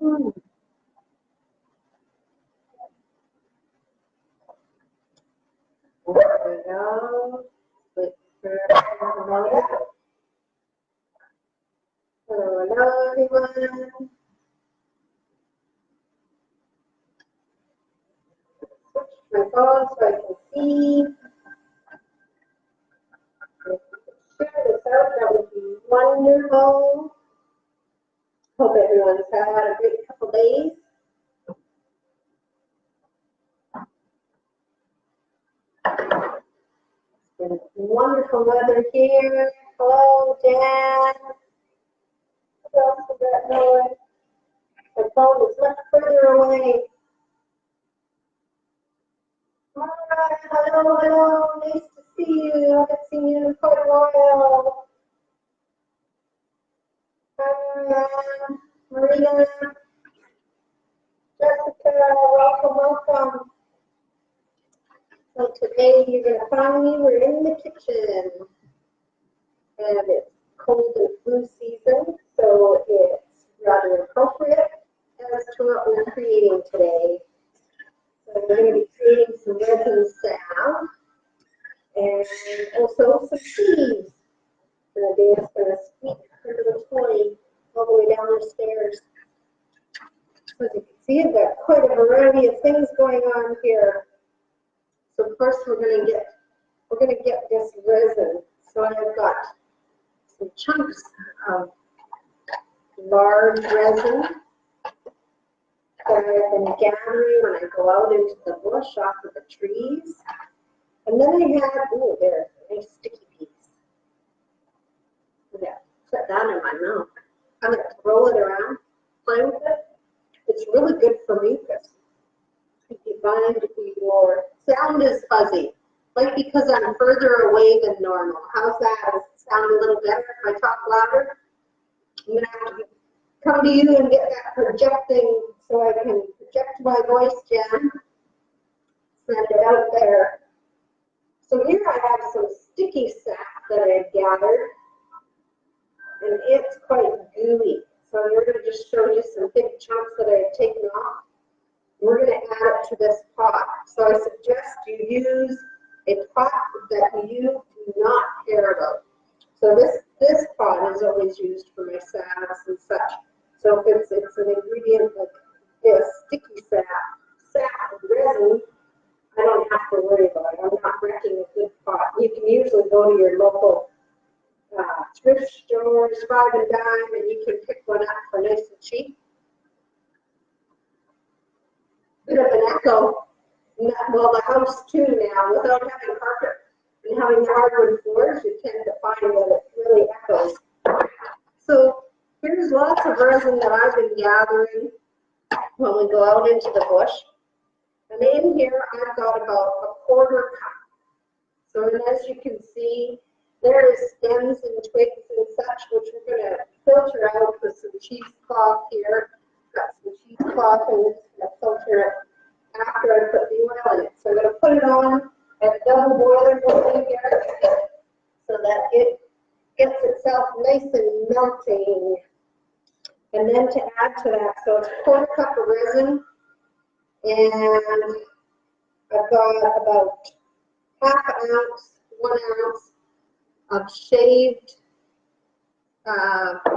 Hmm. There we go. Wait for a moment. Hello, everyone. Switch my phone so I can see. If you could share this out, that would be wonderful. Hope everyone's had a great couple days. It's been wonderful weather here. Hello, Dan. What else is that noise? My phone is much further away. All right, hello, hello. Nice to see you. I haven't seen you in quite a while. Maria, Jessica, welcome, welcome. So today you're going to find me, we're in the kitchen. And it's cold and flu season, so it's rather appropriate as to what we're creating today. So we're going to be creating some resin salve and also some thieves. And Dan's going to squeak her little toy all the way down the stairs. So as you can see, I've got quite a variety of things going on here. So first we're going to get this resin. So I've got some chunks of large resin that I've been gathering when I go out into the bush off of the trees. And then I have, oh, there's a nice sticky piece. I'm going to put that in my mouth. I'm going to roll it around, play with it. It's really good for mucus. If you find your sound is fuzzy, like because I'm further away than normal. How's that? Does it sound a little better if I talk louder? I'm going to have to come to you and get that projecting so I can project my voice, Jen. Send it out there. So here I have some sticky sap that I've gathered, and it's quite gooey. So I'm going to just show you some big chunks that I've taken off. We're going to add it to this pot. So I suggest you use a pot that you do not care about. So this pot is always used for my salves and such. So if it's an ingredient like this, sticky sap and resin, I don't have to worry about it. I'm not wrecking a good pot. You can usually go to your local thrift stores, Suave and Dime, and you can pick one up for nice and cheap. Bit of an echo. Well, the house too now, without having carpet and having hardwood floors, you tend to find that it really echoes. So here's lots of resin that I've been gathering when we go out into the bush. And in here, I've got about a quarter cup. So as you can see, there is stems and twigs and such, which we're going to filter out with some cheesecloth here. Got some cheesecloth and we're just going to filter it after I put the oil in it. So I'm going to put it on at double boiler going here so that it gets itself nice and melting. And then to add to that, so it's a quarter cup of resin, and I've got about half an ounce, 1 ounce of shaved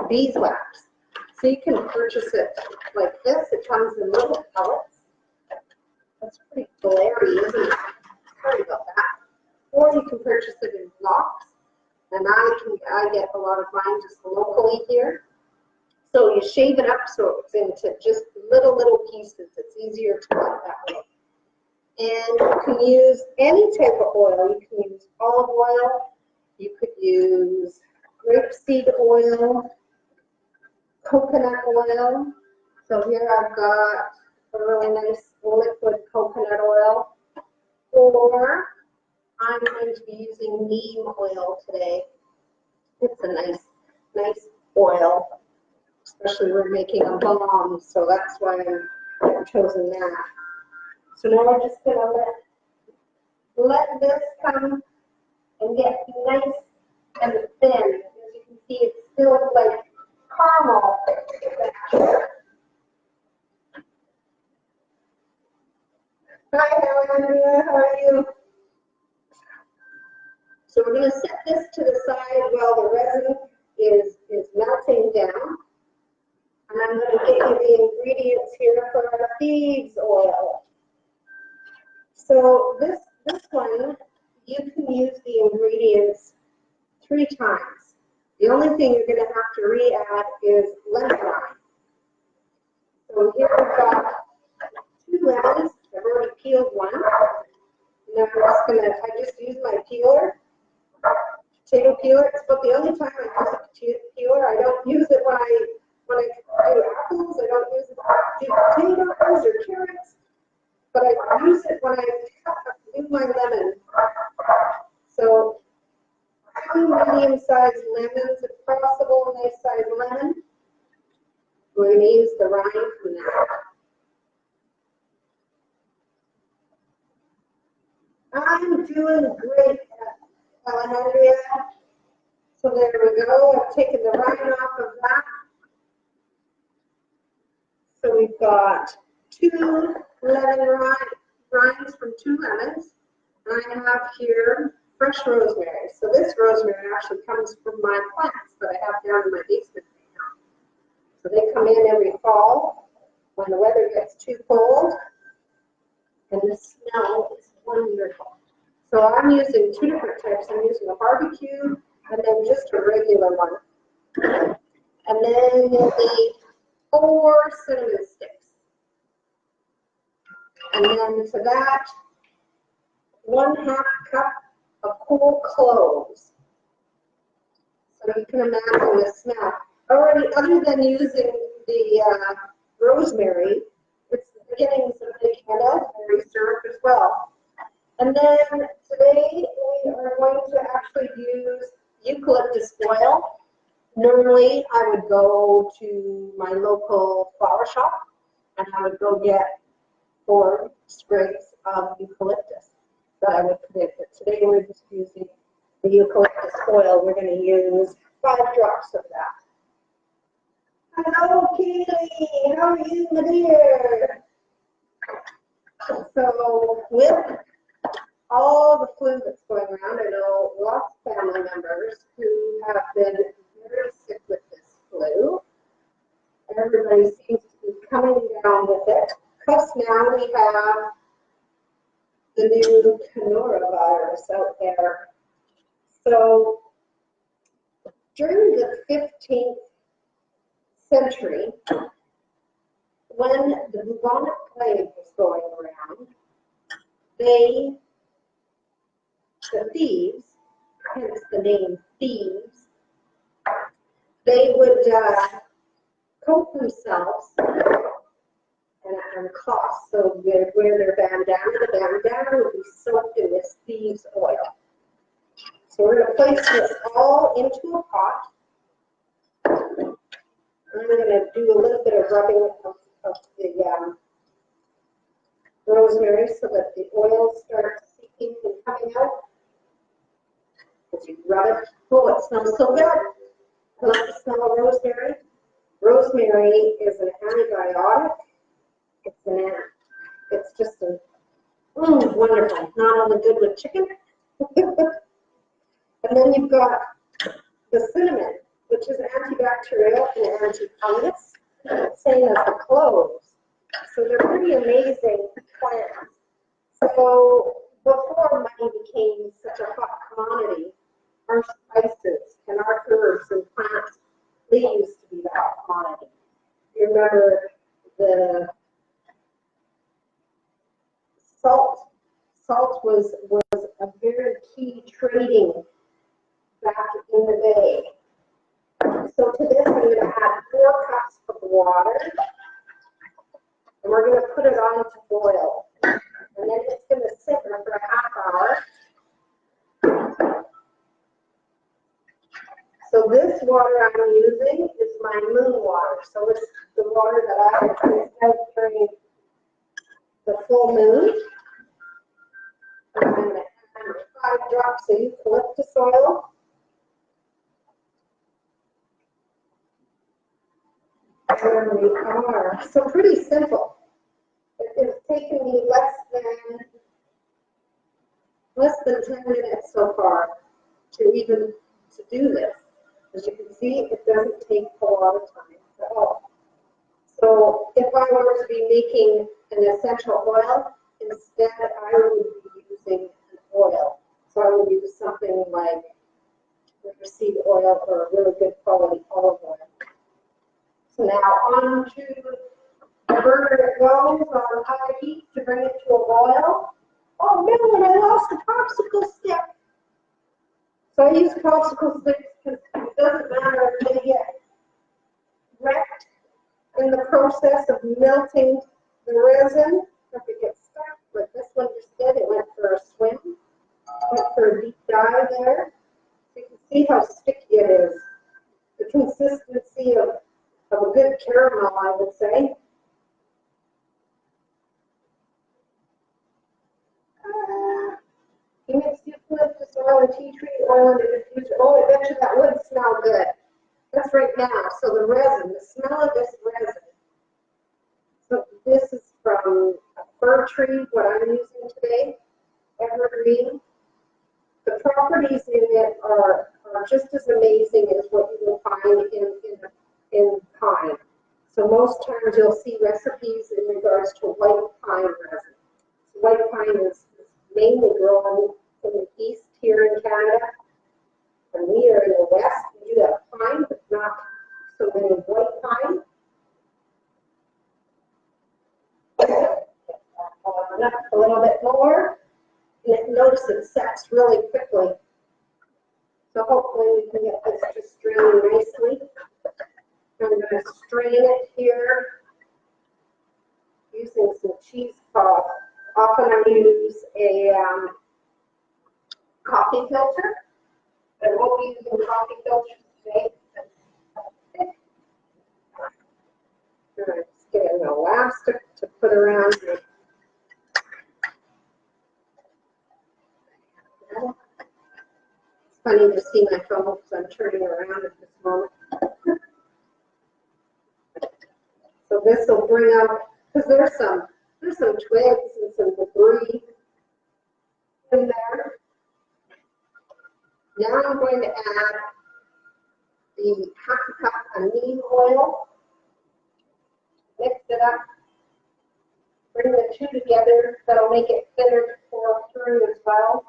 beeswax. So you can purchase it like this. It comes in little pellets. That's pretty glary, isn't it? Sorry about that. Or you can purchase it in blocks. And I get a lot of mine just locally here. So you shave it up so it's into just little pieces. It's easier to cut that way. And you can use any type of oil. You can use olive oil. You could use grapeseed oil, coconut oil. So here I've got a really nice liquid coconut oil. Or I'm going to be using neem oil today. It's a nice oil. Especially we're making a balm, so that's why I've chosen that. So now we're just going to let this come and get nice and thin. As you can see, it's still like caramel. 3 times. The only thing you're going to have to re-add is lemon rind. So here we've got 2 lemons. I've already peeled one. Now I just use my peeler, potato peeler. It's about the only time I use a potato peeler. I don't use it when I do apples. I don't use it to do potatoes or carrots. But I use it when I do my lemon. So 2 medium-sized lemons, if possible, nice-sized lemon. We're going to use the rind from that. I'm doing great, Alejandria. So there we go. I've taken the rind off of that. So we've got 2 lemon rinds from 2 lemons. And I have here fresh rosemary. So this rosemary actually comes from my plants that I have down in my basement right now. So they come in every fall when the weather gets too cold. And the smell is wonderful. So I'm using 2 different types. I'm using a barbecue and then just a regular one. And then you'll need 4 cinnamon sticks. And then to that, 1/2 cup of whole cloves. So you can imagine the smell. Already, other than using the rosemary, it's the beginnings of making an elderberry syrup as well. And then today we are going to actually use eucalyptus oil. Normally I would go to my local flower shop and I would go get 4 sprigs of eucalyptus that I would put in. But today we're just using the eucalyptus oil. We're going to use 5 drops of that. Hello, Keely. How are you, my dear? So with all the flu that's going around, I know lots of family members who have been very sick with this flu. Everybody seems to be coming down with it. Plus now we have the new coronavirus out there. So during the 15th century, when the bubonic plague was going around, the thieves, hence the name Thieves, they would coat themselves and cloth. So they'd wear their bandana. The bandana would be soaked in this thieves oil. So we're going to place this all into a pot. I'm going to do a little bit of rubbing of the rosemary so that the oil starts seeping and coming out. As you rub it, oh, it smells so good. I love the smell of rosemary. Rosemary is an antibiotic. It's just a wonderful. Not only good with chicken. And then you've got the cinnamon, which is antibacterial and anti-fungus, same as the cloves. So they're pretty amazing plants. So before money became such a hot commodity, our spices and our herbs and plants, they used to be the hot commodity. You remember the salt. Salt was a very key trading back in the day. So to this, I'm going to add 4 cups of water, and we're going to put it on to boil. And then it's going to simmer for a ½ hour. So this water I'm using is my moon water. So it's the water that I use out during the full moon. And I'm going to add 5 drops of eucalyptus oil. There we are. So pretty simple. It's taken me less than 10 minutes so far to do this. As you can see, it doesn't take a lot of time at all. So if I were to be making an essential oil, instead I would be using an oil. So I would use something like rapeseed oil or a really good quality olive oil. So now on to the burner it goes on high heat to bring it to a boil. Oh no, and I lost a popsicle stick. So I use popsicle sticks because it doesn't matter if they get wrecked in the process of melting the resin, if it gets stuck. But this one just did. It went for a swim, went for a deep dive there. So you can see how sticky it is. The consistency of a good caramel, I would say. You mix eucalyptus oil and tea tree oil in the diffuser. Oh, I bet you that would smell good. That's right now. So the resin, the smell of this resin. So this is from a fir tree, what I'm using today, evergreen. The properties in it are just as amazing as what you will find in pine. So most times you'll see recipes in regards to white pine resin. So white pine is mainly grown in the east here in Canada, and we are in the west. We do have pine, but not so many white pine. A little bit more, and notice it sets really quickly. So hopefully we can get this to strain nicely. I'm going to strain it here using some cheesecloth. Often I use a coffee filter. I won't be using coffee filters today. I'm just getting an elastic to put around here. It's funny to see my phone because I'm turning around at this moment. So this will bring up, because there's some twigs and some debris in there. Now I'm going to add the half a cup of neem oil. Mix it up. Bring the two together. That'll make it thinner to pour through as well.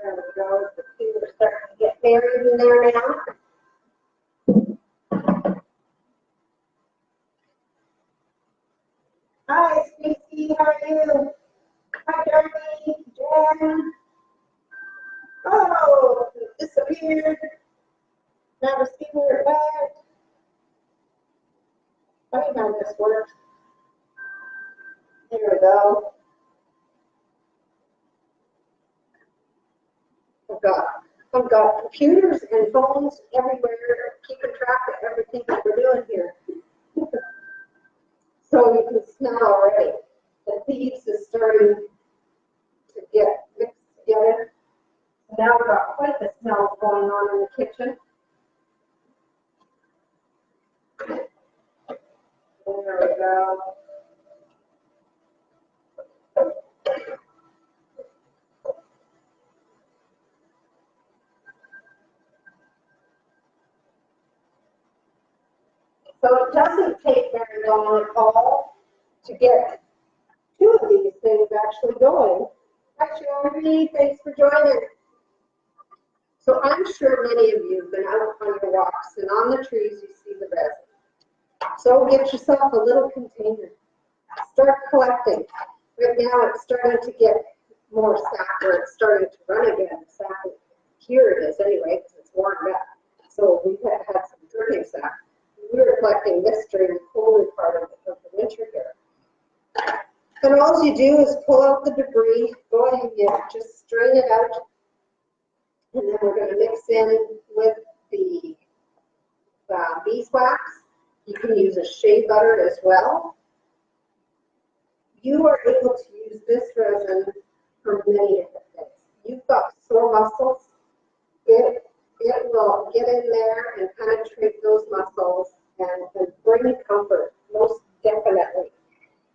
There we go. The two are starting to get buried in there now. Hi, Stacy. How are you? Hi, Jeremy. Jen. Oh, it disappeared. Never seen where it went. Funny how this works. There we go. I've got computers and phones everywhere, keeping track of everything that we're doing here. So you can smell already. The Thieves is starting to get mixed together. Now we've got quite the smell going on in the kitchen. There we go. So it doesn't take very long at all to get two of these things actually going. Hi, Sherry, thanks for joining. So I'm sure many of you have been out on your walks, and on the trees you see the resin. So get yourself a little container. Start collecting. Right now it's starting to get more sap, or it's starting to run again. Sap, here it is anyway, because it's warmed up. So we've had some dripping sap. We were collecting this during the colder part of the winter here. And all you do is pull out the debris, go ahead and just strain it out. And then we're going to mix in with the beeswax. You can use a shea butter as well. You are able to use this resin for many different things. You've got sore muscles. It will get in there and penetrate those muscles and bring comfort, most definitely.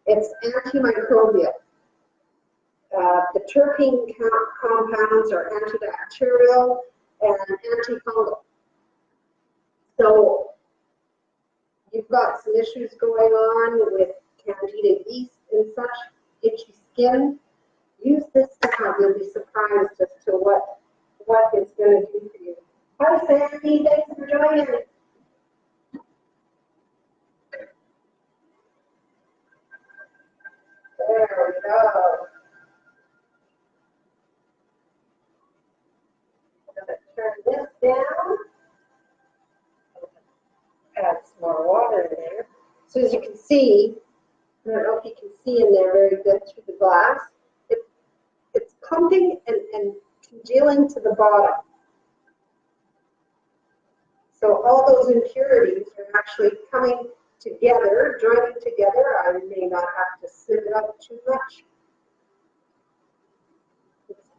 It's antimicrobial. The terpene compounds are antibacterial and antifungal. got some issues going on with candida yeast and such, itchy skin, use this stuff. You'll be surprised as to what it's going to do for you. Hi, Sandy. Thanks for joining. There we go. I'm going to turn this down. Add some more water in there. So as you can see, I don't know if you can see in there very good through the glass, it's pumping and congealing to the bottom. So all those impurities are actually coming together, joining together. I may not have to sieve it up too much. It's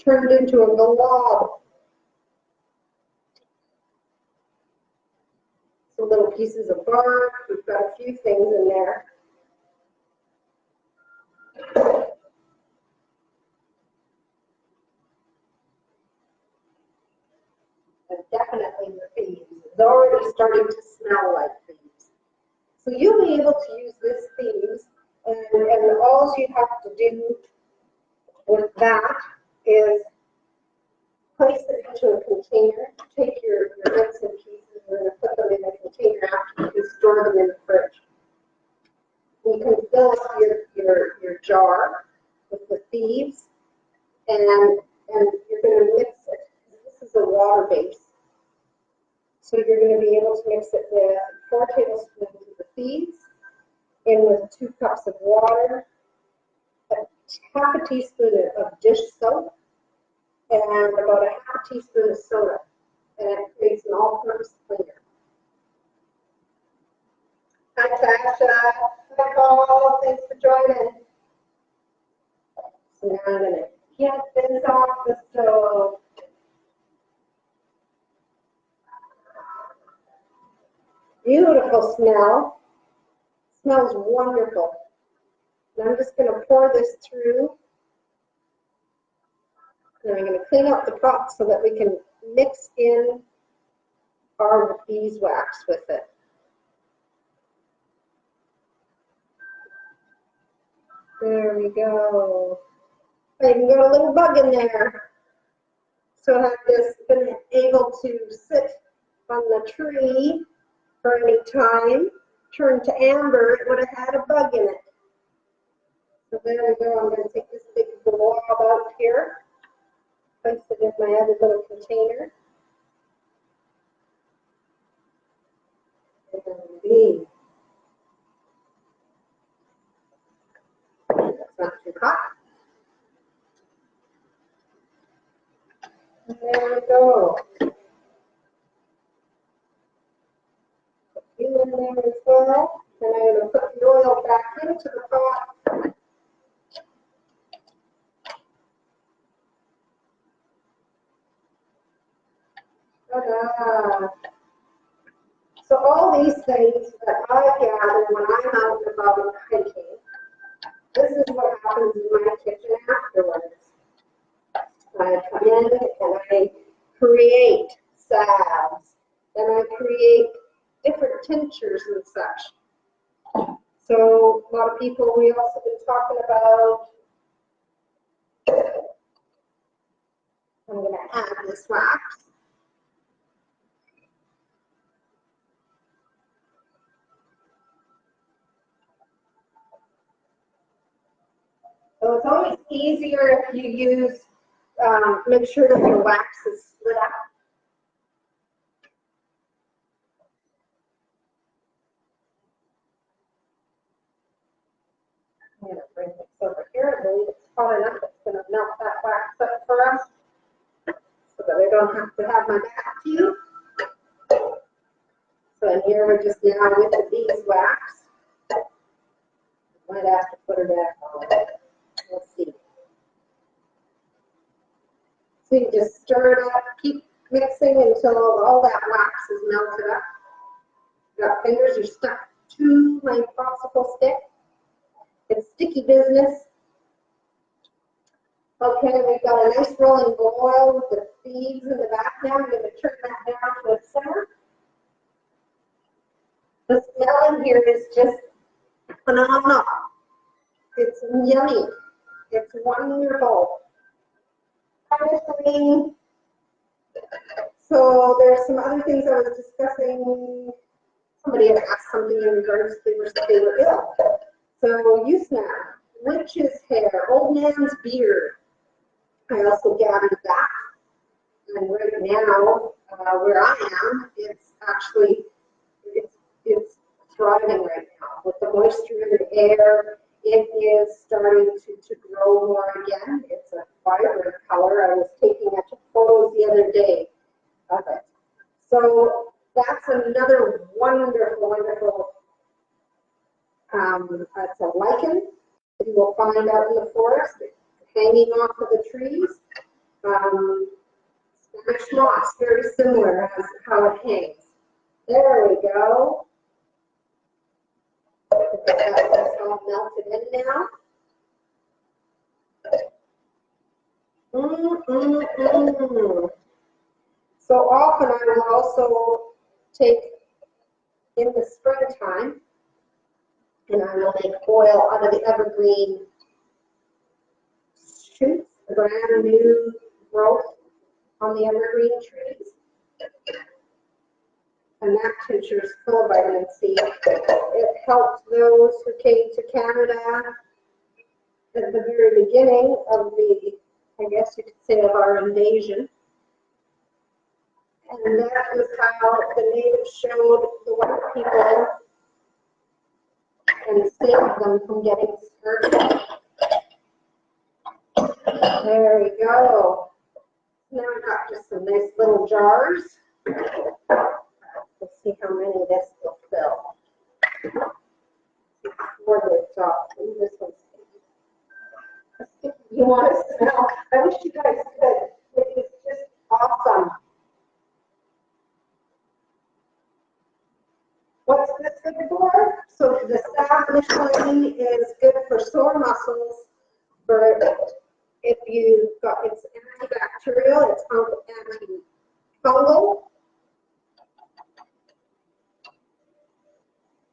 turned into a glob. Some little pieces of bark. We've got a few things in there. And definitely the thieves. It's already starting to smell like thieves. So you'll be able to use this thieves, and all you have to do with that is place it into a container. Take your bits and pieces and put them in a container after you can store them in the fridge. You can fill up your jar with the thieves, and you're going to mix it. This is a water base. So you're going to be able to mix it with 4 tablespoons of the thieves, in with 2 cups of water, half a teaspoon of dish soap, and about a half a teaspoon of soda. And it creates an all-purpose cleaner. Hi, Tasha. Hi, Paul. Thanks for joining. So now I'm going to get this off the stove. Beautiful smell. Smells wonderful. And I'm just going to pour this through. And I'm going to clean up the pot so that we can mix in our beeswax with it. There we go. I even got a little bug in there. So had this been able to sit on the tree for any time, turned to amber, it would have had a bug in it. So there we go. I'm going to take this big blob out here, place it in my other little container. And that's not too hot. And there we go. Put you in there as well. And I'm going to put the oil back into the pot. Ta-da! So all these things that I gather when I'm out and about hiking, this is what happens in my kitchen afterwards. I come in and I create salves, and I create different tinctures and such. So a lot of people, we also been talking about, I'm going to add this wax. So it's always easier if you use, make sure that your wax is split up. I'm going to bring this over here. I believe it's hot enough. It's going to melt that wax up for us so that I don't have to have my back to you. So in here we're just now with the beeswax. Might have to put her back on. We'll see. So you just stir it up, keep mixing until all that wax is melted up. Got fingers are stuck to my popsicle stick. It's sticky business. Okay, we've got a nice rolling boil with the thieves in the back now. I'm going to turn that down to a simmer. The smell in here is just phenomenal. It's yummy. It's wonderful. So there's some other things I was discussing. Somebody had asked something in regards to they were ill. So you snap, witch's hair, old man's beard. I also gathered that. And right now, where I am, it's actually, it's thriving right now. With the moisture in the air, it is starting to grow more again. It's a vibrant color. I was taking photos the other day of it. So that's another wonderful, wonderful, it's a lichen you will find out in the forest, hanging off of the trees. Spanish moss, very similar as how it hangs. There we go. That's all melted in now. So often I will also take in the springtime and I will make oil out of the evergreen shoots, the brand new growth on the evergreen trees. And that tincture is full of vitamin C. It helped those who came to Canada at the very beginning of the, I guess you could say, of our invasion. And that was how the natives showed the white people and saved them from getting scourged. There we go. Now I've got just some nice little jars. Let's see how many this will fill. More than top. This one's. You want to smell? I wish you guys could. It is just awesome. What's this good for? So the Suave is good for sore muscles. For if you've got, it's antibacterial, it's antifungal.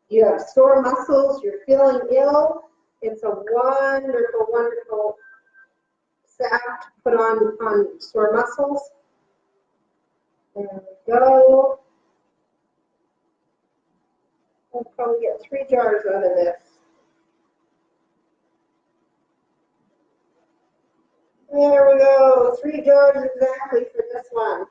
You have sore muscles, you're feeling ill. It's a wonderful, wonderful salve to put on sore muscles. There we go. We'll probably get 3 jars out of this. There we go, 3 jars exactly for this one.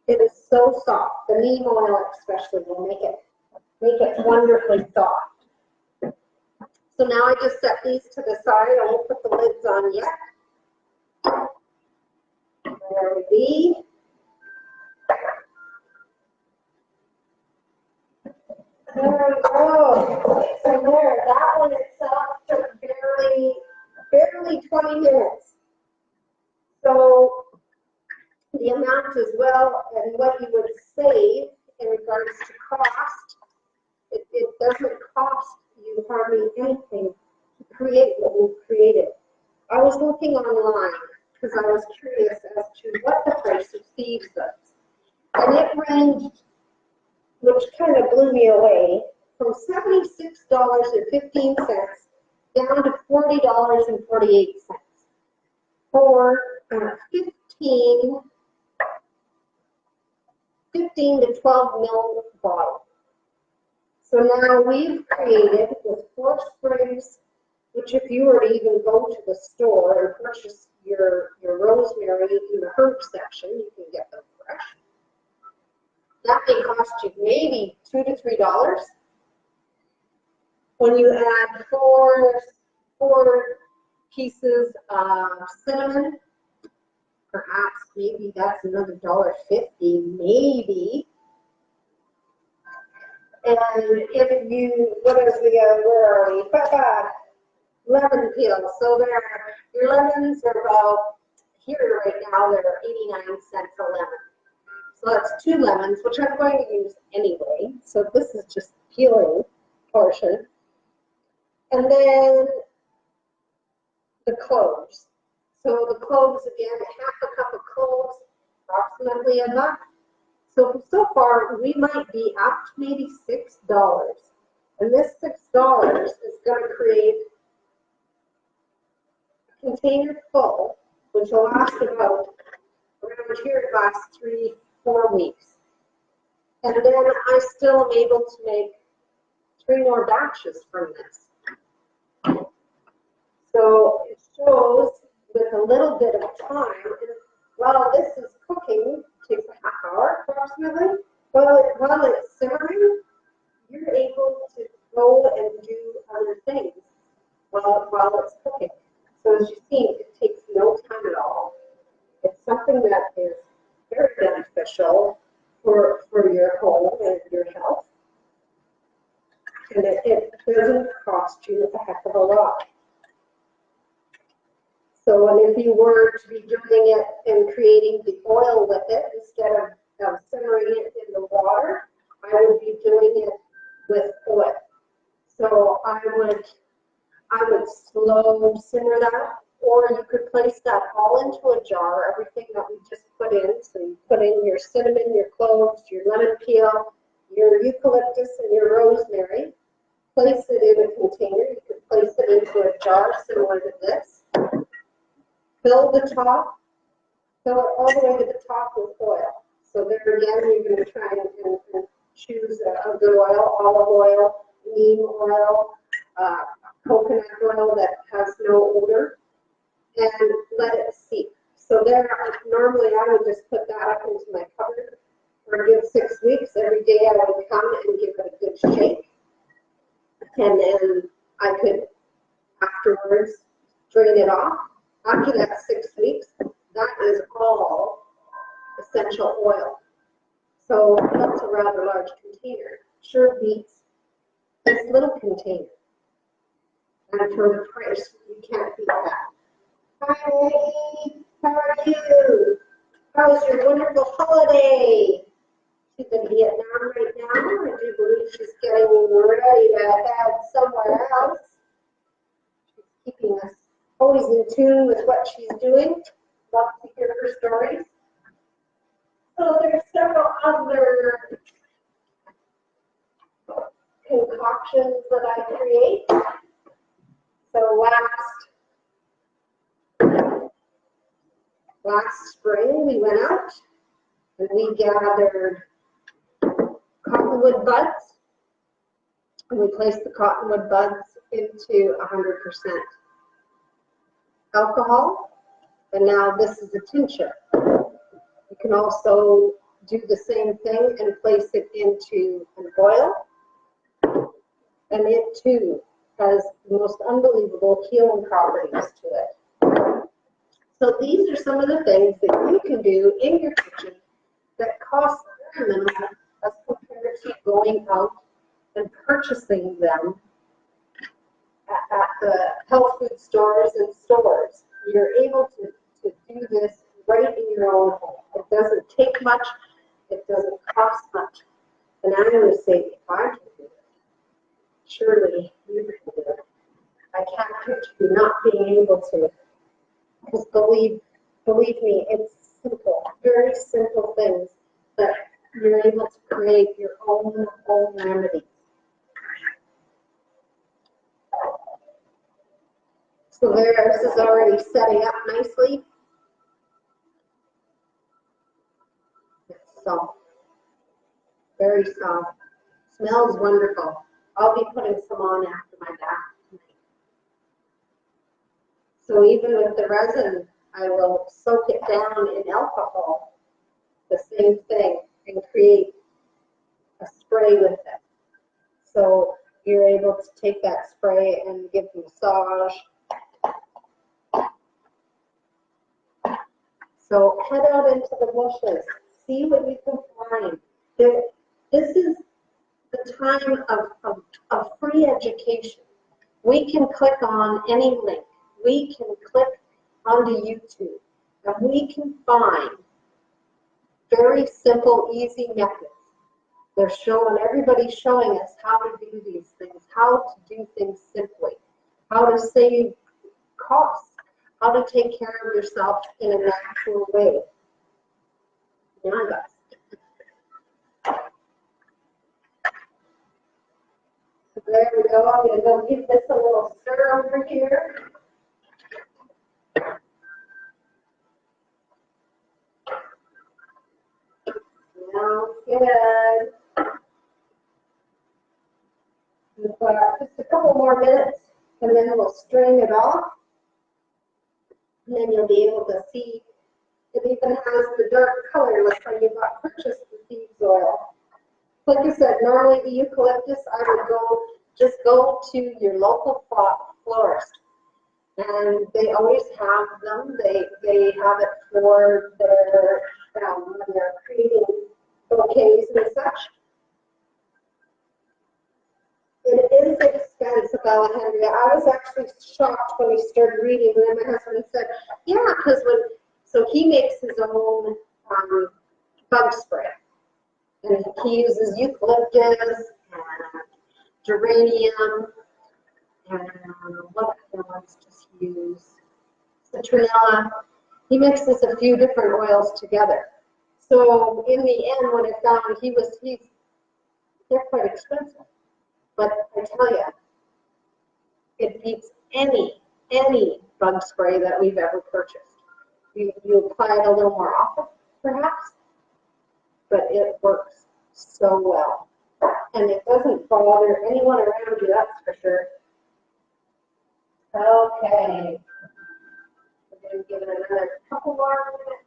It is so soft. The neem oil especially will make it wonderfully soft. So now I just set these to the side. I won't put the lids on yet. There we be. There we go. So there, that one itself took barely 20 minutes. So the amount as well and what you would save in regards to cost, it doesn't cost you hardly anything to create what we've created. I was looking online because I was curious as to what the price of Thieves was. And it ranged, which kind of blew me away, from $76.15 down to $40.48 for a 15 to 12 ml bottle. So now we've created with 4 sprays, which if you were to even go to the store and purchase your rosemary in the herb section, you can get them fresh. That may cost you maybe $2 to $3. When you add four pieces of cinnamon, perhaps maybe that's another $1.50, maybe. And if you, what is where are we? Lemon peel. So your lemons are about, here right now, they're 89 cents a lemon. So that's 2 lemons, which I'm going to use anyway. So this is just the peeling portion. And then the cloves. So the cloves, again, 1/2 cup roughly a buck. So far, we might be up to maybe $6. And this $6 is going to create a container full, which will last about, around here, it lasts 3-4 weeks. And then I still am able to make 3 more batches from this. So it shows with a little bit of time, and while this is cooking, it takes a half hour approximately, while it's simmering, you're able to go and do other things while it's cooking. So as you see, it takes no time at all. It's something that is very beneficial for your home and your health. And it doesn't cost you a heck of a lot. So, and if you were to be doing it and creating the oil with it, instead of simmering it in the water, I would be doing it with oil. So I would slow simmer that, or you could place that all into a jar, everything that we just put in. So you put in your cinnamon, your cloves, your lemon peel, your eucalyptus, and your rosemary. Place it in a container. You could place it into a jar similar to this. Fill the top, fill it all the way to the top with oil. So there again, you're going to try and choose a good oil, olive oil, neem oil, coconut oil that has no odor, and let it seep. So there, normally I would just put that up into my cupboard for a good 6 weeks. Every day I would come and give it a good shake. And then I could afterwards drain it off. After that 6 weeks, that is all essential oil. So that's a rather large container. Sure beats this little container. And for the price, you can't beat that. Hi, Maggie. How are you? How was your wonderful holiday? She's in Vietnam right now. I do believe she's getting ready to head somewhere else. She's keeping us always in tune with what she's doing. Love to hear her stories. So there's several other concoctions that I create. So last spring we went out and we gathered cottonwood buds, and we placed the cottonwood buds into 100% alcohol, and now this is a tincture. You can also do the same thing and place it into an oil, and it too has the most unbelievable healing properties to it. So these are some of the things that you can do in your kitchen that cost very minimal as compared to going out and purchasing them at the health food stores and stores. You're able to do this right in your own home. It doesn't take much, it doesn't cost much. And I'm going to say, if I can do it, surely you can do it. I can't picture you not being able to. Because believe me, it's simple, very simple things that you're able to create your own remedies. So theirs is already setting up nicely. It's soft, very soft. Smells wonderful. I'll be putting some on after my bath tonight. So even with the resin, I will soak it down in alcohol, the same thing, and create a spray with it. So you're able to take that spray and give a massage. So head out into the bushes, see what you can find. This is the time of free education. We can click on any link. We can click onto YouTube, and we can find very simple, easy methods. Everybody's showing us how to do these things, how to do things simply, how to save costs, how to take care of yourself in a natural way. Now, guys. So there we go. I'm going to go give this a little stir over here. Now, good. We've got just a couple more minutes, and then we'll strain it off. And then you'll be able to see it even has the dark color like when you got purchased the Thieves oil. Like I said, normally the eucalyptus, I would just go to your local florist. And they always have them. They have it for their, when they're creating bouquets and such. It is expensive, Alejandra. I was actually shocked when he started reading, and then my husband said, yeah, because so he makes his own bug spray. And he uses eucalyptus and geranium and what other ones does he use? Citronella. He mixes a few different oils together. So in the end, when it's done, they're quite expensive. But I tell you, it beats any bug spray that we've ever purchased. You apply it a little more often, perhaps, but it works so well. And it doesn't bother anyone around you, that's for sure. Okay. We're going to give it another couple more minutes.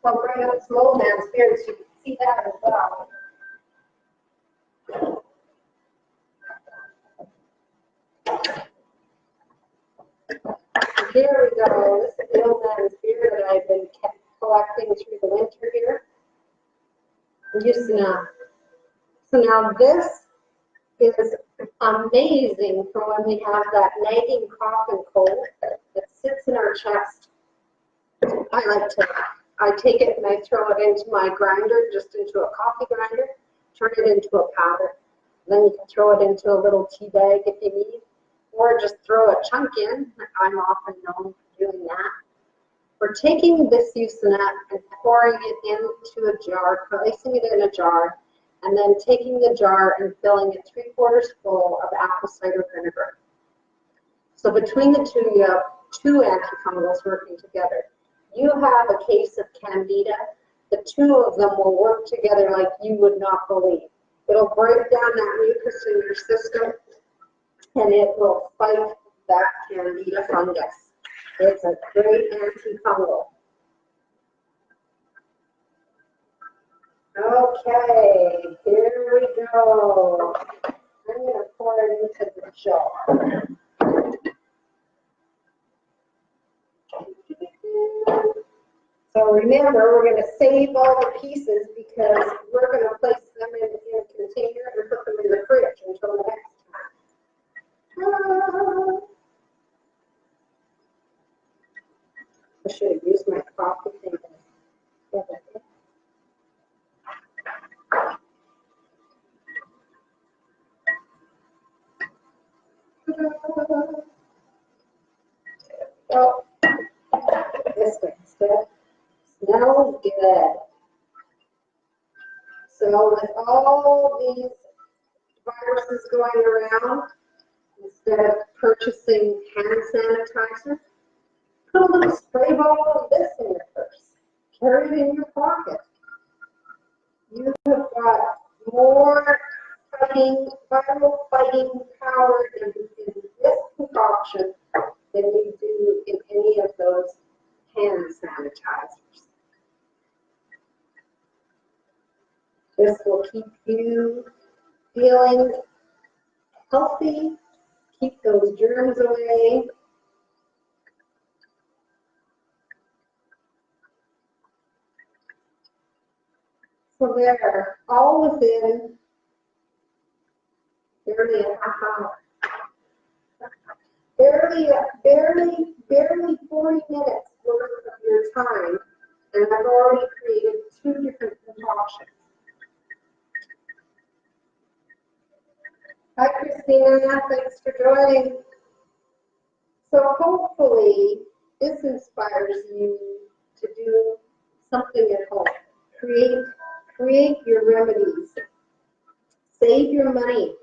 So I'll bring up some old man's beard so you can see that as well. Here we go. This is the old man's beard that I've been collecting through the winter here. So now this is amazing for when we have that nagging cough and cold that sits in our chest. I take it and I throw it into my grinder, just into a coffee grinder, turn it into a powder. Then you can throw it into a little tea bag if you need, or just throw a chunk in. I'm often known for doing that. We're taking this eucalyptus and pouring it into a jar, placing it in a jar, and then taking the jar and filling it 3/4 full of apple cider vinegar. So between the two, you have two antifungals working together. You have a case of candida. The two of them will work together like you would not believe. It'll break down that mucus in your system, and it will fight that candida fungus. It's a great antifungal. Okay, here we go. I'm going to pour it into the jar. So remember, we're going to save all the pieces because we're going to place them in a container and put them in the fridge until the next time. I should have used my coffee thing. Oh, this way instead. Smells good. So with all these viruses going around, instead of purchasing hand sanitizer, put a little spray bottle of this in your purse. Carry it in your pocket. You have got more viral fighting power in this concoction than you do in any of those hand sanitizers. This will keep you feeling healthy, keep those germs away. So they're all within barely a half hour. Barely 40 minutes worth of your time, and I've already created 2 different concoctions. Hi, Christina. Thanks for joining. So hopefully this inspires you to do something at home. Create your remedies. Save your money.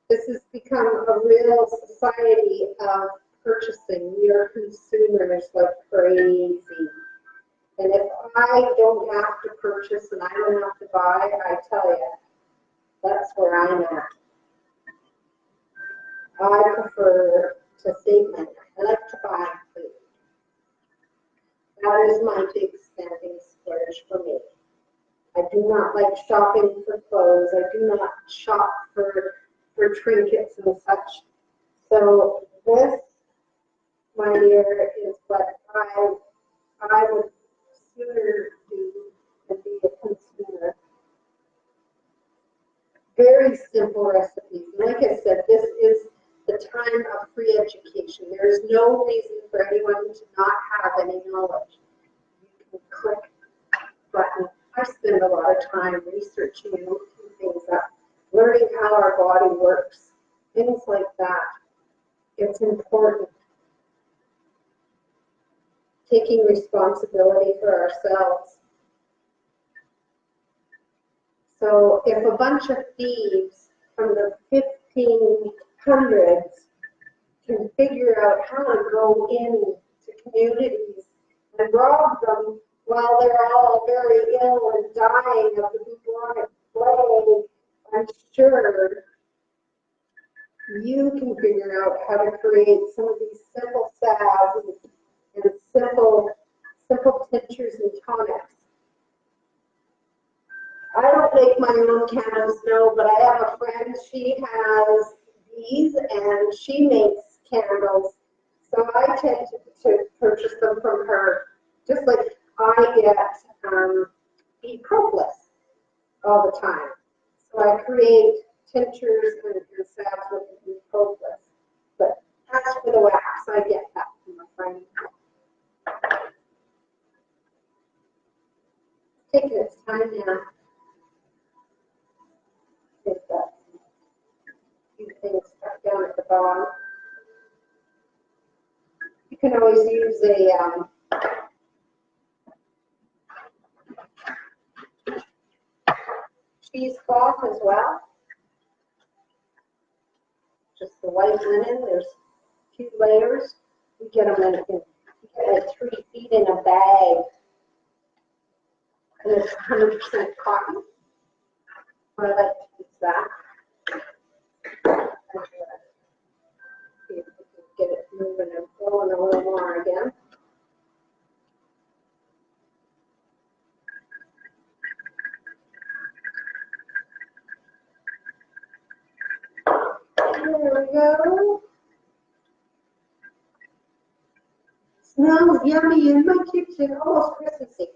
This has become a real society of purchasing. We are consumers like crazy. And if I don't have to purchase and I don't have to buy, I tell you, that's where I'm at. I prefer to save money. I like to buy food. That is my big spending splurge for me. I do not like shopping for clothes. I do not shop for trinkets and such. So this, my dear, is what I would sooner do than be a consumer. Very simple recipes. Like I said, this is the time of free education. There is no reason for anyone to not have any knowledge. You can click button. I spend a lot of time researching and looking things up, learning how our body works, things like that. It's important. Taking responsibility for ourselves. So if a bunch of thieves from the 1500s can figure out how to go into communities and rob them while they're all very ill and dying of the bubonic plague, I'm sure you can figure out how to create some of these simple salves and simple tinctures and tonics. I don't make my own candles, no, but I have a friend, she has these and she makes candles. So I tend to purchase them from her, just like I get propolis all the time. So I create tinctures and salves with propolis. But as for the wax, I get that from a friend. Taking its time now. There's a few things stuck down at the bottom. You can always use a cheesecloth as well. Just the white linen. There's 2 layers. We get them in. You get like 3 feet in a bag, and it's 100% cotton. I like to use that. See if we can get it moving and flowing a little more again. There we go. Smells yummy in my kitchen, almost Christmassy.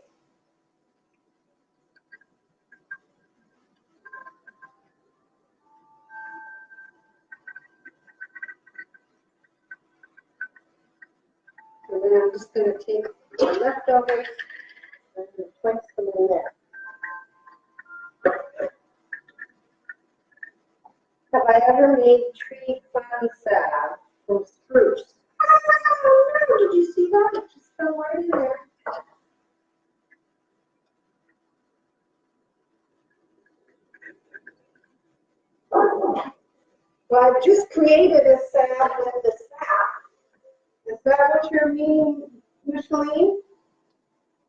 And then I'm just going to take the leftovers and place them in there. Have I ever made tree fern salve from spruce? Oh, did you see that? It just fell right in there. Well, I've just created a salve with the sap. Is that what you're meaning, Micheline?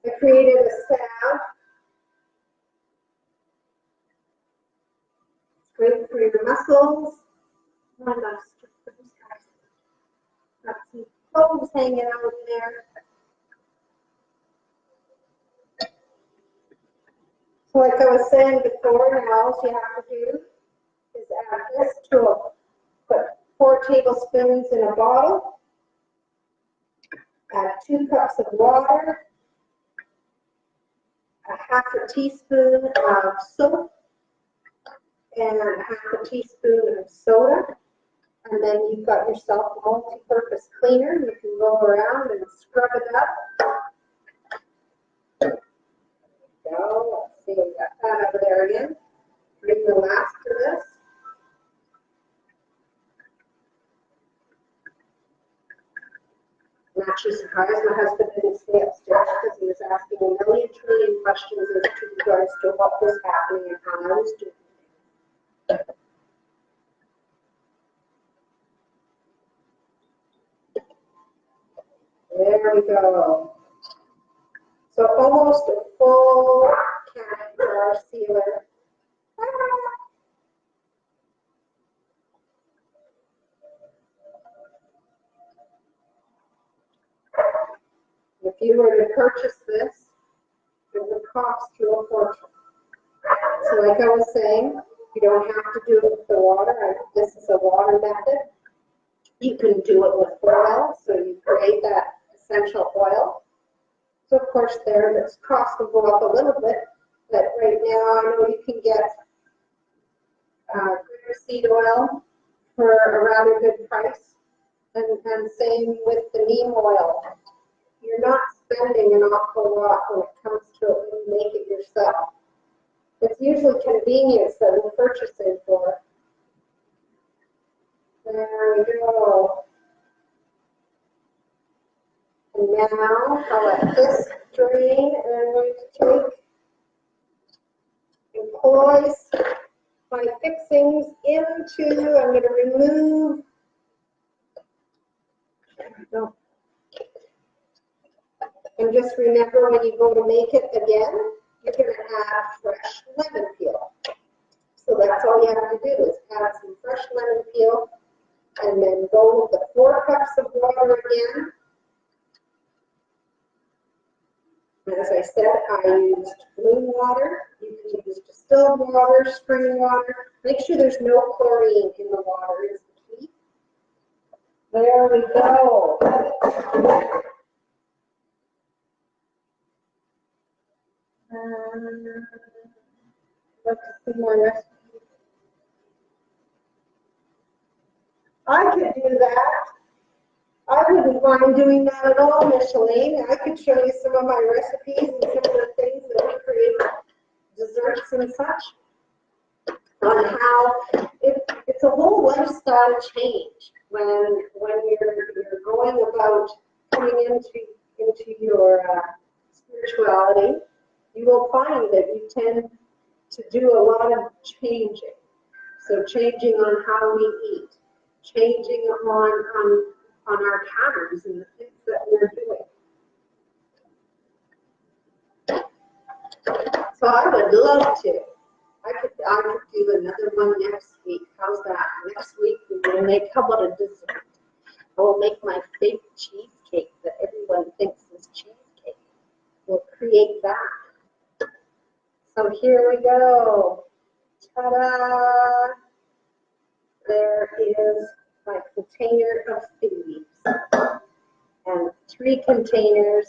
I created a salve. It's great for your muscles. Oh, I'm not for these guys. Got some clothes hanging out in there. So like I was saying before, now all you have to do is add this to put 4 tablespoons in a bottle, add 2 cups of water, a half a teaspoon of soap, and a half a teaspoon of soda, and then you've got yourself a multi-purpose cleaner. You can go around and scrub it up. There we go. Let's see, we got that over there again. Bring the last of this. actually surprised my husband didn't stay upstairs because he was asking a million trillion questions as to regards to what was happening and how I was doing. There we go. So almost a full can for our sealer. If you were to purchase this, it would cost you a fortune. So like I was saying, you don't have to do it with the water. This is a water method. You can do it with oil, so you create that essential oil. So of course this cost will go up a little bit, but right now I know you can get grapeseed oil for a rather good price, and same with the neem oil. You're not spending an awful lot when it comes to it when you make it yourself. It's usually convenience that we're purchasing for. There we go. And now I'll let this drain, and I'm going to take and place my fixings into, I'm going to remove, no. And just remember when you go to make it again, you're going to add fresh lemon peel. So that's all you have to do is add some fresh lemon peel and then go with the 4 cups of water again. As I said, I used bloom water. You can use distilled water, spring water. Make sure there's no chlorine in the water is the key. There we go. Let's see more recipes. I could do that. I wouldn't mind doing that at all, Micheline. I could show you some of my recipes and some of the things that we create, desserts and such, on how it's a whole lifestyle change when you're going about coming into your spirituality. You will find that you tend to do a lot of changing. So changing on how we eat, changing on our patterns and the things that we're doing. So I would love to. I could do another one next week. How's that? Next week we're going to make, how about a dessert? I will make my favorite cheesecake that everyone thinks is cheesecake. We'll create that. So here we go. Ta-da! There is my container of Thieves. And 3 containers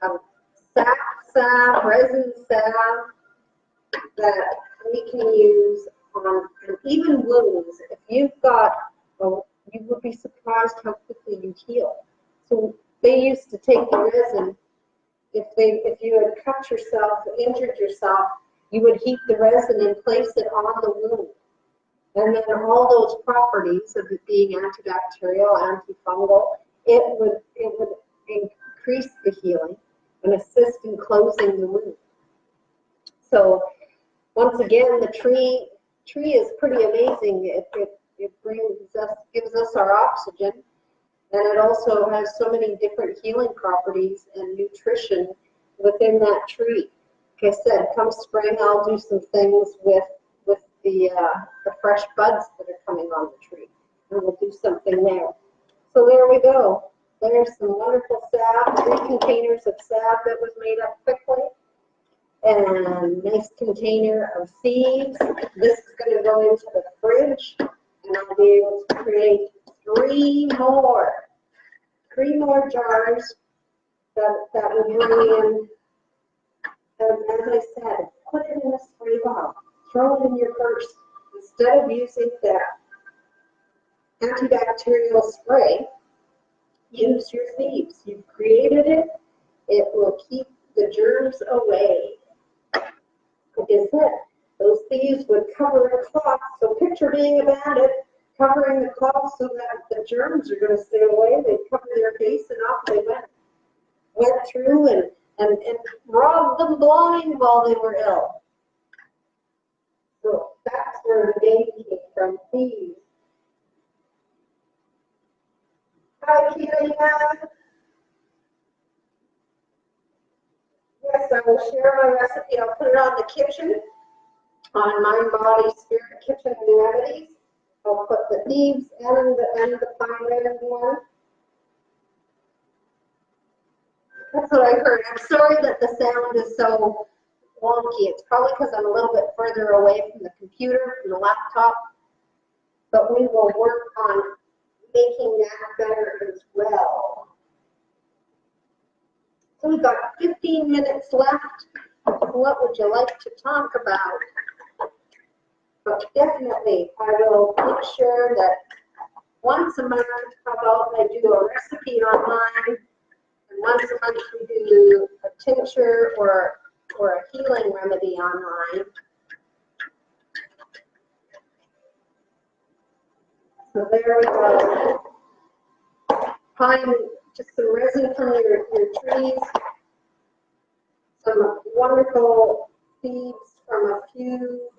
of salve, resin salve that we can use on, and even wounds. If you've got, you would be surprised how quickly you heal. So they used to take the resin. If you had cut yourself, injured yourself, you would heat the resin and place it on the wound. And then all those properties of it being antibacterial, antifungal, it would increase the healing and assist in closing the wound. So once again, the tree is pretty amazing. It gives us our oxygen, and it also has so many different healing properties and nutrition within that tree. Like I said, come spring, I'll do some things with the fresh buds that are coming on the tree, and we'll do something there. So there we go. There's some wonderful salve, 3 containers of salve that was made up quickly, and a nice container of Thieves. This is going to go into the fridge, and I'll be able to create 3 more jars that will bring in. And as I said, put it in a spray bottle. Throw it in your purse. Instead of using that antibacterial spray, use your Thieves. You've created it. It will keep the germs away. Like I said, those Thieves would cover a cloth. So picture being a bandit covering the cloth so that the germs are going to stay away. They cover their face and off they went through and robbed them blind while they were ill. So that's where the name came from, Thieves. Hi, Kira. Yes, I will share my recipe. I'll put it on the kitchen, on Mind, Body, Spirit Kitchen Remedies. I'll put the Thieves and the Pine Lemon one. That's what I heard. I'm sorry that the sound is so wonky. It's probably because I'm a little bit further away from the computer, from the laptop. But we will work on making that better as well. So we've got 15 minutes left. What would you like to talk about? But definitely, I will make sure that once a month, how about I do a recipe online, and once a month we do a tincture or a healing remedy online. So there we go. Find just some resin from your trees, some wonderful seeds from a few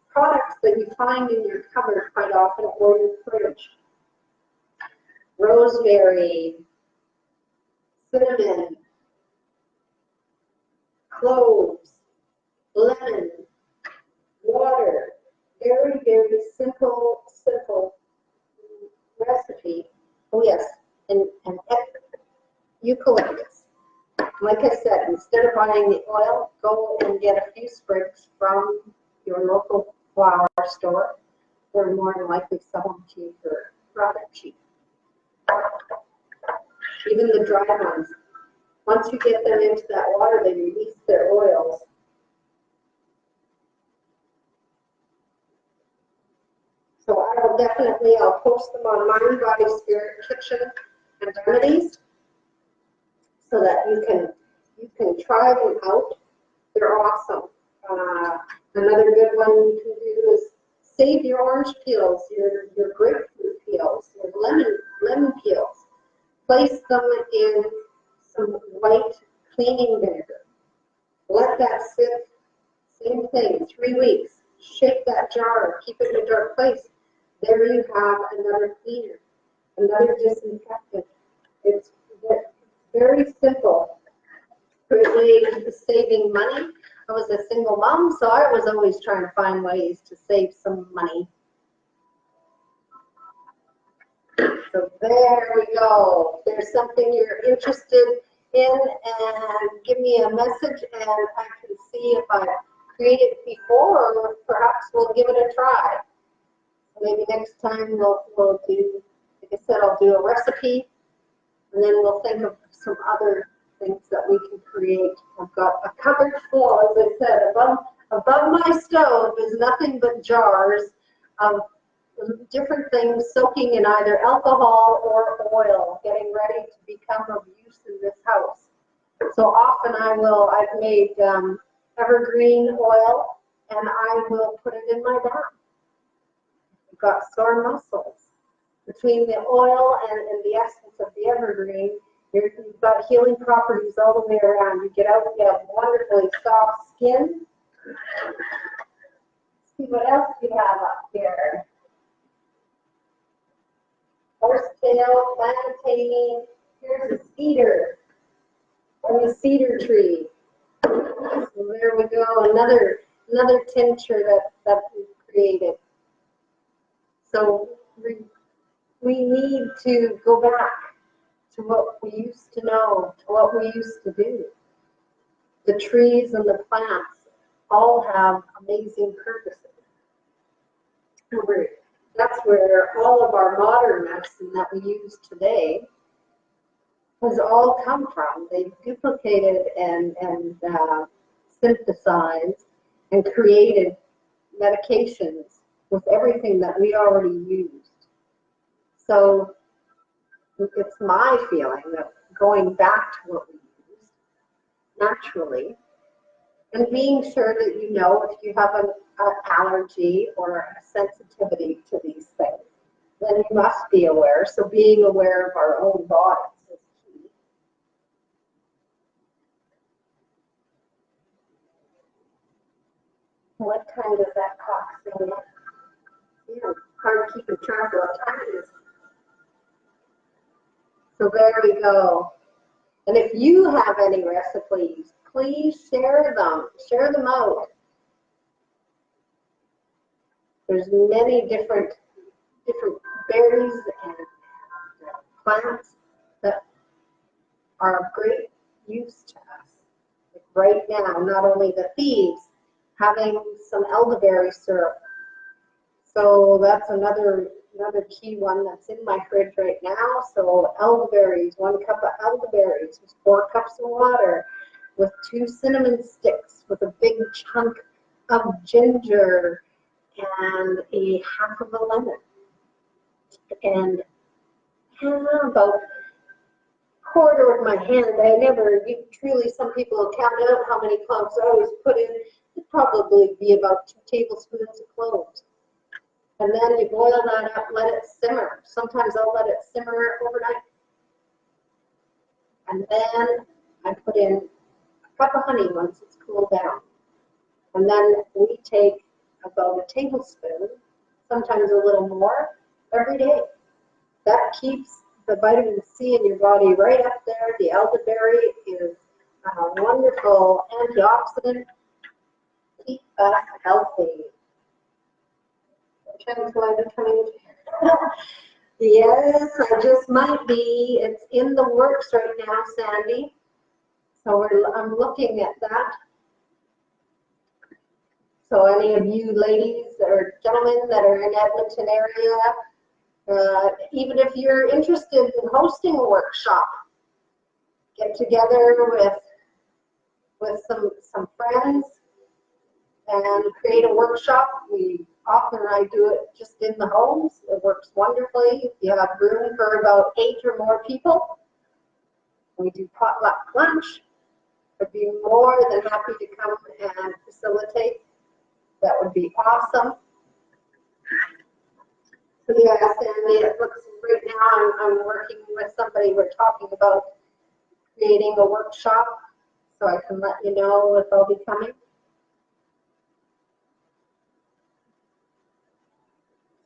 products that you find in your cupboard quite often or your fridge. Rosemary, cinnamon, cloves, lemon, water. Very, very simple recipe. Oh yes, and eucalyptus. Like I said, instead of buying the oil, go and get a few sprigs from your local flower store. They're more than likely selling to you for rather cheap. Even the dry ones. Once you get them into that water, they release their oils. So I will definitely, I'll post them on Mind, Body, Spirit Kitchen and Remedies so that you can try them out. They're awesome. Another good one you can do is save your orange peels, your grapefruit peels, your lemon peels. Place them in some white cleaning vinegar. Let that sit, same thing, 3 weeks. Shake that jar, keep it in a dark place. There you have another cleaner, another disinfectant. It's very simple. Great way of saving money. I was a single mom, so I was always trying to find ways to save some money. So there we go. If there's something you're interested in, and give me a message, and I can see if I've created before, or perhaps we'll give it a try. Maybe next time we'll do, like I said, I'll do a recipe, and then we'll think of some other things that we can create. I've got a cupboard full, as I said, above my stove is nothing but jars of different things soaking in either alcohol or oil, getting ready to become of use in this house. So often I've made evergreen oil, and I will put it in my bath. You've got sore muscles. Between the oil and the essence of the evergreen, you've got healing properties all the way around. You get out, you have wonderfully soft skin. Let's see what else we have up here. Horsetail, plantain. Here's a cedar from the cedar tree. So there we go, another tincture that we've created. So we need to go back to what we used to know, to what we used to do. The trees and the plants all have amazing purposes. That's where all of our modern medicine that we use today has all come from. They've duplicated and synthesized and created medications with everything that we already used. So it's my feeling that going back to what we used naturally, and being sure that you know if you have an allergy or a sensitivity to these things. then you must be aware. So being aware of our own bodies is key. What time does that clock say? Yeah, hard keeping track of what time it is. So there we go. And if you have any recipes, please share them. Share them out. There's many different berries and plants that are of great use to us. Like right now, not only the Thieves, having some elderberry syrup. So that's another key one that's in my fridge right now. So elderberries, 1 cup of elderberries with 4 cups of water, with 2 cinnamon sticks, with a big chunk of ginger, and a half of a lemon. And about quarter of my hand. I never truly, some people count out how many cloves I always put in. It'd probably be about 2 tablespoons of cloves. And then you boil that up, let it simmer. Sometimes I'll let it simmer overnight. And then I put in a cup of honey once it's cooled down. And then we take about a tablespoon, sometimes a little more, every day. That keeps the vitamin C in your body right up there. The elderberry is a wonderful antioxidant. Keep us healthy. Yes, I just might be. It's in the works right now, Sandy. So I'm looking at that. So any of you ladies or gentlemen that are in Edmonton area, even if you're interested in hosting a workshop, get together with some friends and create a workshop. I do it just in the homes. It works wonderfully. If you have room for about 8 or more people, we do potluck lunch. I'd be more than happy to come and facilitate. That would be awesome. So yeah, Sandy, it looks right now I'm working with somebody. We're talking about creating a workshop, so I can let you know if I'll be coming.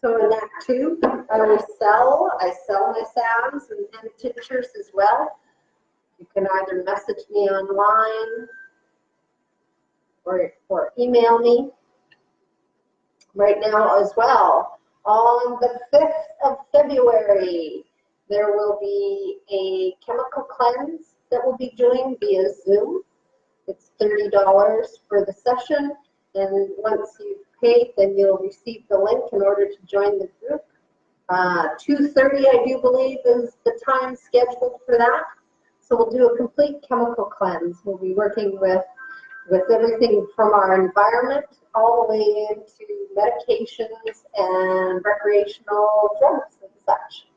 So in that too, I sell my salves and tinctures as well. You can either message me online or email me. Right now as well, on the 5th of February, there will be a chemical cleanse that we'll be doing via Zoom. It's $30 for the session, and once you've paid, then you'll receive the link in order to join the group. 2:30, I do believe, is the time scheduled for that. So we'll do a complete chemical cleanse. We'll be working with everything from our environment all the way into medications and recreational drugs and such.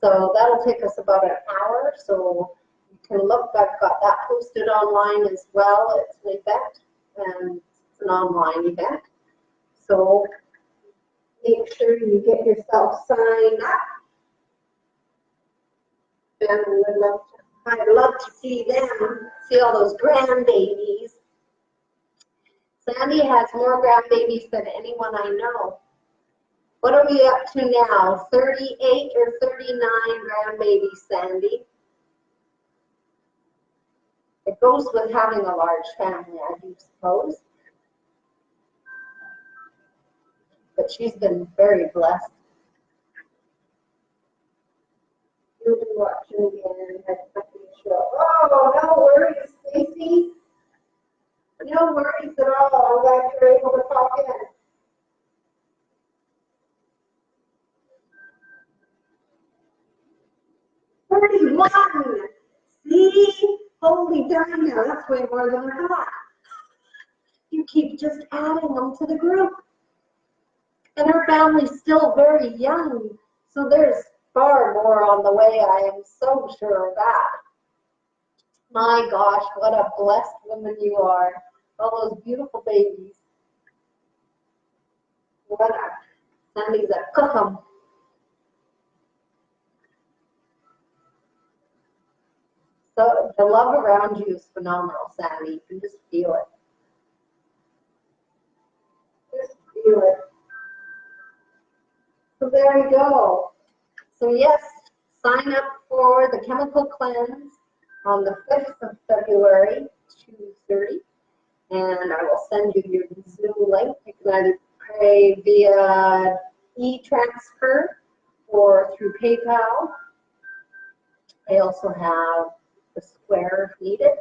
So that'll take us about an hour. So you can look, I've got that posted online as well. It's an event, and it's an online event. So make sure you get yourself signed up. And I'd love to see them, see all those grandbabies. Sandy has more grandbabies than anyone I know. What are we up to now? 38 or 39 grandbabies, Sandy? It goes with having a large family, I do suppose. But she's been very blessed. You'll be watching again next time we show. Oh, no worries, Stacy. No worries at all. I'm glad you're able to talk in. $31. See? Holy Dinah, that's way more than I thought. You keep just adding them to the group. And our family's still very young, so there's far more on the way. I am so sure of that. My gosh, what a blessed woman you are. All those beautiful babies. What a, Sandy's a cook 'em. the love around you is phenomenal, Sandy. You can just feel it. Just feel it. So there we go. So yes, sign up for the chemical cleanse on the 5th of February, 2:30, and I will send you your Zoom link. You can either pay via e-transfer or through PayPal. I also have the Square if needed.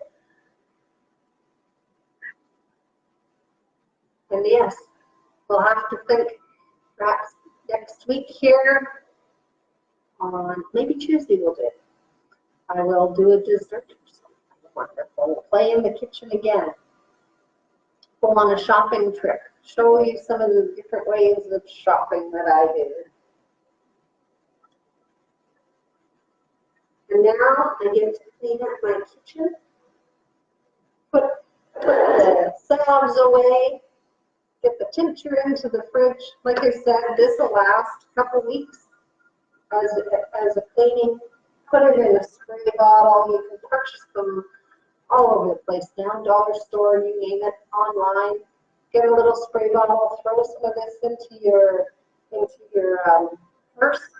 And yes, we'll have to think perhaps next week here on maybe Tuesday we'll do it. I will do a dessert or something wonderful. We'll play in the kitchen again. Go on a shopping trip. Show you some of the different ways of shopping that I do. And now I get to clean up my kitchen. Put the salves away. Get the tincture into the fridge. Like I said, this will last a couple weeks as a cleaning. Put it in a spray bottle. You can purchase them all over the place now. Dollar store, you name it, online. Get a little spray bottle. Throw some of this into your purse.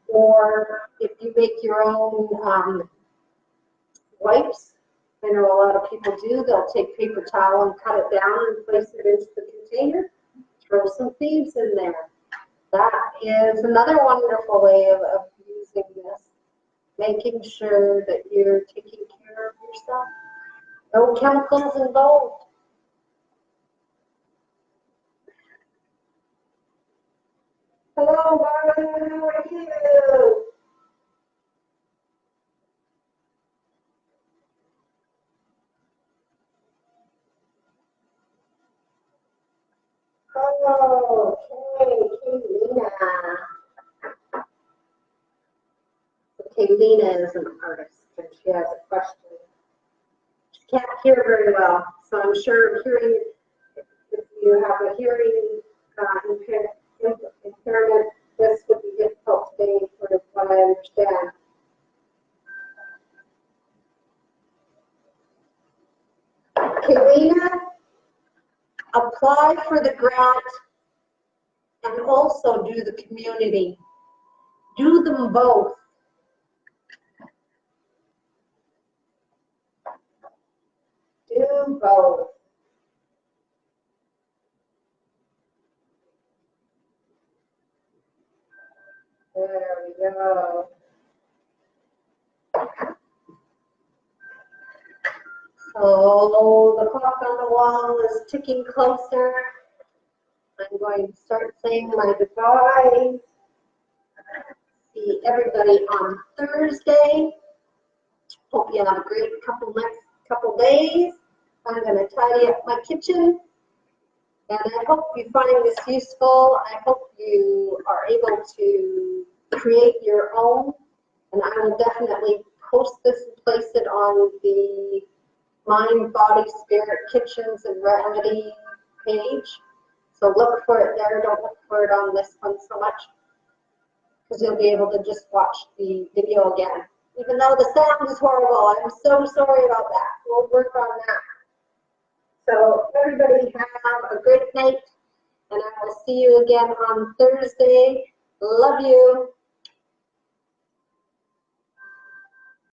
Or if you make your own wipes, I know a lot of people do. They'll take paper towel and cut it down and place it into the container. Throw some Thieves in there. That is another wonderful way of using this. Making sure that you're taking care of yourself. No chemicals involved. Hello, Marvin. How are you? Oh, okay, Lena. Okay, Lena is an artist and she has a question. She can't hear very well, so I'm sure hearing, if you have a hearing impairment, this would be difficult today for what I understand. Okay, Lena, apply for the grant and also do the community. Do them both. Do both. There we go. So the clock on the wall is ticking closer. I'm going to start saying my goodbyes. See everybody on Thursday. Hope you have a great next couple days. I'm going to tidy up my kitchen. And I hope you find this useful. I hope you are able to create your own. And I will definitely post this and place it on the Mind, Body, Spirit Kitchens and Remedy page. So look for it there. Don't look for it on this one so much, because you'll be able to just watch the video again. Even though the sound is horrible, I'm so sorry about that. We'll work on that. So everybody have a great night, and I will see you again on Thursday. Love you.